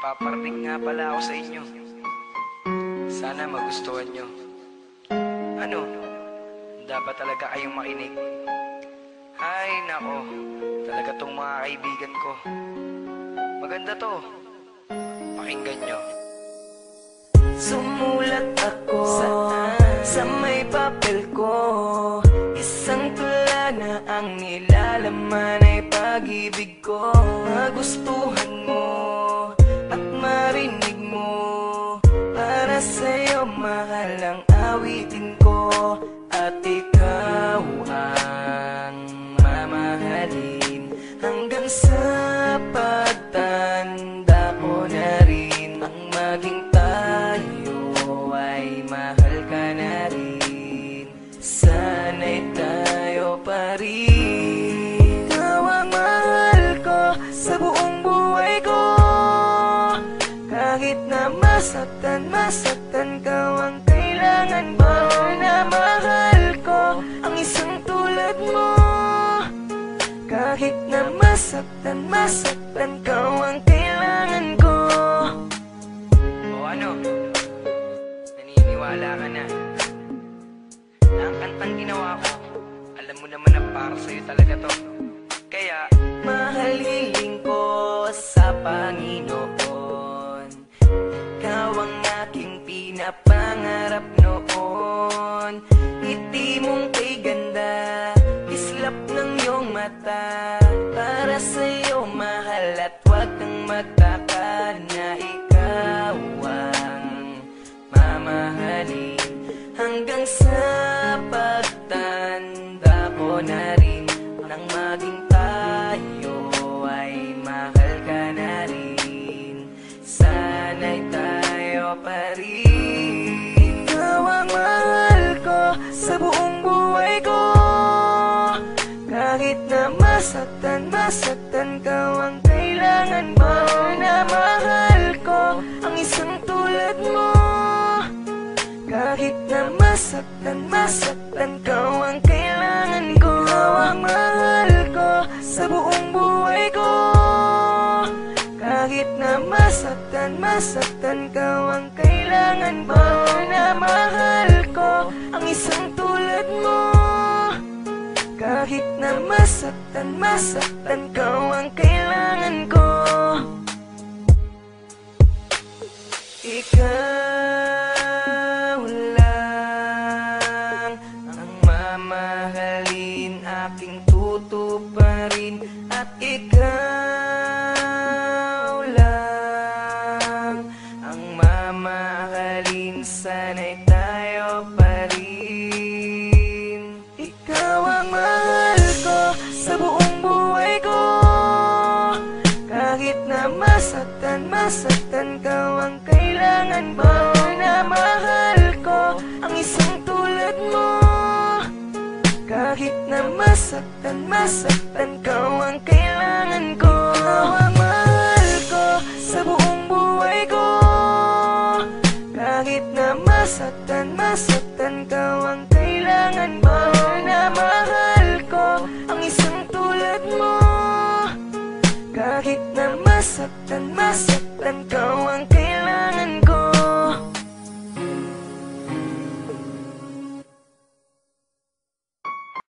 paparating nga pala ako sa inyo. Sana magustuhan nyo. Ano? Dapat talaga kayong makinig. Ay, nako. Talaga tong mga kaibigan ko. Maganda to. Pakinggan nyo. Sumulat ako sa may papel ko. Isang tula na ang nilalaman ay pag-ibig ko. Magustuhan mo at marinig mo. Para sa'yo mahal ang awitin ko. At ikaw ang mamahalin hanggang sa pagtanda ko na rin. Ang maging tayo ay mahal ka na rin. Sana'y tayo pa rin. Ikaw ang mahal ko sa buong buhay ko. Kahit na masaktan ka ang kailangan mo. Na mahal ko ang isang tulad mo. Kahit na masaktan ka ang kailangan ko. O ano? Naniniwala ka na? Na ang kantang ginawa ko, alam mo naman na para sa'yo talaga to. Kaya, mahal hiling ko sa Panginoon. Ikaw ang aking pinapangarap noon. Ngiti mong kay ganda, islap ng iyong mata. Para sa'yo mahal at huwag kang magtaka na ikaw ang mamahalin hanggang sa pagtanda ko na rin. Nang maging tayo ay mahal ka na rin. Sana'y tayo pa rin. Ikaw ang mahal ko sa buong buhay ko. Kahit na masaktan ka ang kailangan mo. Na mahal ko ang isang tulad mo. Kahit na masaktan ka ang kailangan ko. Ikaw ang mahal ko sa buong buhay ko. Kahit na masaktan ka ang kailangan mo. Na mahal ko ang isang tulad mo. Kahit na masaktan ka ang kailangan ko. Ikaw lang ang mamahalin, aking tutuparin. At ikaw lang ang mamahalin. Sana'y tayo pa rin. Ikaw ang mahal ko sa buong buhay ko. Kahit na masaktan ka ang kailangan mo. Na mahal ko ang isang tulad mo. Kahit na masaktan ka ang kailangan ko.